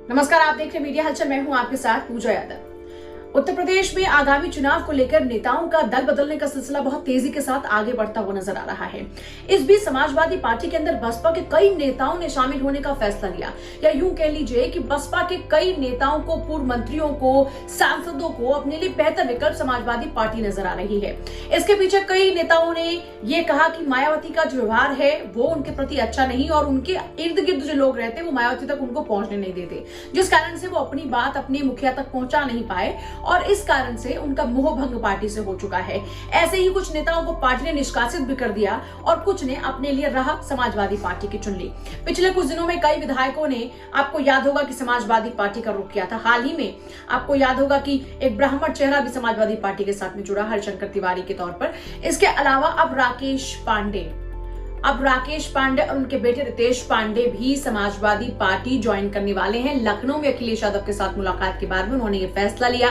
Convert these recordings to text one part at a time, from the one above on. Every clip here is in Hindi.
नमस्कार, आप देख रहे मीडिया हलचल। मैं हूं आपके साथ पूजा यादव। उत्तर प्रदेश में आगामी चुनाव को लेकर नेताओं का दल बदलने का सिलसिला बहुत तेजी के साथ आगे बढ़ता हुआ नजर आ रहा है। इस बीच समाजवादी पार्टी के अंदर बसपा के कई नेताओं ने शामिल होने का फैसला लिया, या यूं कह लीजिए कि बसपा के कई नेताओं को, पूर्व मंत्रियों को, सांसदों को अपने लिए बेहतर विकल्प समाजवादी पार्टी नजर आ रही है। इसके पीछे कई नेताओं ने ये कहा कि मायावती का जो व्यवहार है वो उनके प्रति अच्छा नहीं, और उनके इर्द गिर्द जो लोग रहते हैं वो मायावती तक उनको पहुंचने नहीं देते, जिस कारण से वो अपनी बात अपने मुखिया तक पहुंचा नहीं पाए, और इस कारण से उनका मोह भंग पार्टी से हो चुका है। ऐसे ही कुछ नेताओं को पार्टी ने निष्कासित भी कर दिया, और कुछ ने अपने लिए राह समाजवादी पार्टी की चुन ली। पिछले कुछ दिनों में कई विधायकों ने, आपको याद होगा कि समाजवादी पार्टी का रुख किया था। हाल ही में आपको याद होगा कि एक ब्राह्मण चेहरा भी समाजवादी पार्टी के साथ में जुड़ा, हरिशंकर तिवारी के तौर पर। इसके अलावा अब राकेश पांडे और उनके बेटे रितेश पांडे भी समाजवादी पार्टी ज्वाइन करने वाले हैं। लखनऊ में अखिलेश यादव के साथ मुलाकात के बाद में उन्होंने ये फैसला लिया।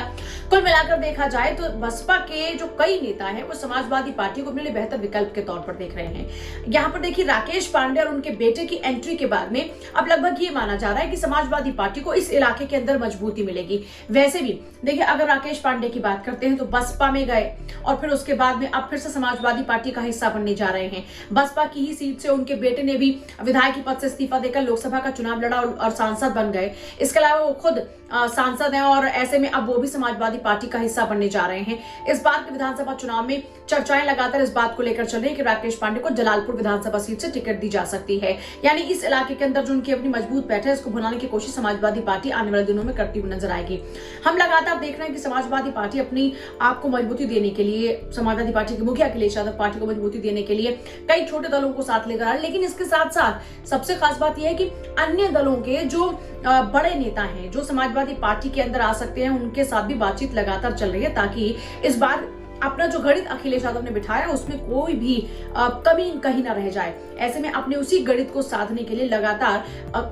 कुल मिलाकर देखा जाए तो बसपा के जो कई नेता हैं वो समाजवादी पार्टी को अपने लिए बेहतर विकल्प के तौर पर देख रहे हैं। यहाँ पर देखिए, राकेश पांडे और उनके बेटे की एंट्री के बाद में अब लगभग ये माना जा रहा है कि समाजवादी पार्टी को इस इलाके के अंदर मजबूती मिलेगी। वैसे भी देखिए, अगर राकेश पांडे की बात करते हैं तो बसपा में गए और फिर उसके बाद में अब फिर से समाजवादी पार्टी का हिस्सा बनने जा रहे हैं। बसपा की ही सीट से उनके बेटे ने भी विधायक पद से इस्तीफा देकर लोकसभा का चुनाव लड़ा और सांसद बन गए। इसके अलावा वो खुद सांसद हैं, और ऐसे में अब वो भी समाजवादी पार्टी का हिस्सा बनने जा रहे हैं। इस बार के विधानसभा चुनाव में चर्चाएं लगातार इस बात को लेकर चल रही है कि राकेश पांडे को जलालपुर विधानसभा सीट से टिकट दी जा सकती है। यानी इस इलाके के अंदर जो उनकी अपनी मजबूत बैठक है, इसको बनाने की कोशिश समाजवादी पार्टी आने वाले दिनों में करती हुई नजर आएगी। हम लगातार देख रहे हैं कि समाजवादी पार्टी अपनी आपको मजबूती देने के लिए, समाजवादी पार्टी के मुखिया अखिलेश यादव पार्टी को मजबूती देने के लिए कई छोटे दलों को साथ लेकर आ रहे हैं। लेकिन इसके साथ साथ सबसे खास बात यह है कि अन्य दलों के जो बड़े नेता हैं, जो समाजवादी पार्टी के अंदर आ सकते हैं, उनके साथ भी बातचीत लगातार चल रही है, ताकि इस बार अपना जो गणित अखिलेश यादव ने बिठाया उसमें कोई भी कमी कहीं ना रह जाए। ऐसे में अपने उसी गणित को साधने के लिए लगातार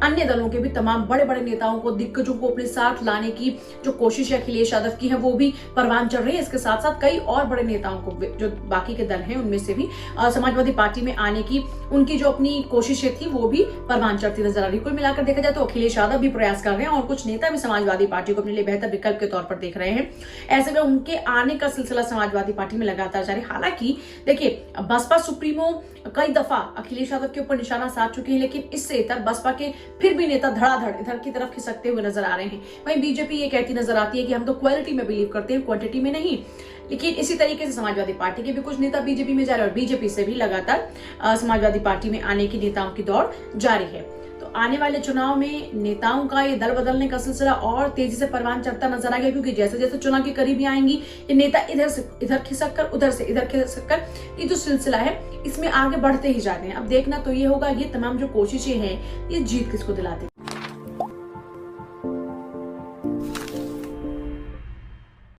अन्य दलों के भी तमाम बड़े बड़े नेताओं को, दिग्गजों को अपने साथ लाने की जो कोशिश अखिलेश यादव की है वो भी परवान चढ़ रही है। इसके साथ साथ कई और बड़े नेताओं को, जो बाकी के दल हैं उनमें से भी समाजवादी पार्टी में आने की उनकी जो अपनी कोशिशें थी वो भी परवान चढ़ती नजर आ रही। कुल मिलाकर देखा जाए तो अखिलेश यादव भी प्रयास कर रहे हैं और कुछ नेता भी समाजवादी पार्टी को अपने लिए बेहतर विकल्प के तौर पर देख रहे हैं। ऐसे में उनके आने का सिलसिला समाजवादी पार्टी में लगातार जारी। हालांकि देखिए, बसपा सुप्रीमो कई दफा अखिलेश यादव के ऊपर निशाना साध चुके हैं, लेकिन इससे इतर बसपा के फिर भी नेता धड़ाधड़ इधर की तरफ खिसकते हुए नजर आ रहे हैं। वहीं बीजेपी ये कहती नजर आती है कि हम तो क्वालिटी में बिलीव करते हैं, क्वांटिटी में नहीं। लेकिन इसी तरीके से समाजवादी पार्टी के भी कुछ नेता बीजेपी में जा रहे हैं, और बीजेपी से भी लगातार समाजवादी पार्टी में आने की नेताओं की दौड़ जारी है। तो आने वाले चुनाव में नेताओं का ये दल बदलने का सिलसिला और तेजी से परवान चढ़ता नजर आएगा, क्योंकि जैसे जैसे चुनाव की करीबी आएंगी ये नेता इधर से इधर खिसक कर, उधर से इधर खिसक कर, ये जो सिलसिला है इसमें आगे बढ़ते ही जाते हैं। अब देखना तो ये होगा ये तमाम जो कोशिशें हैं ये जीत किसको दिलाती है।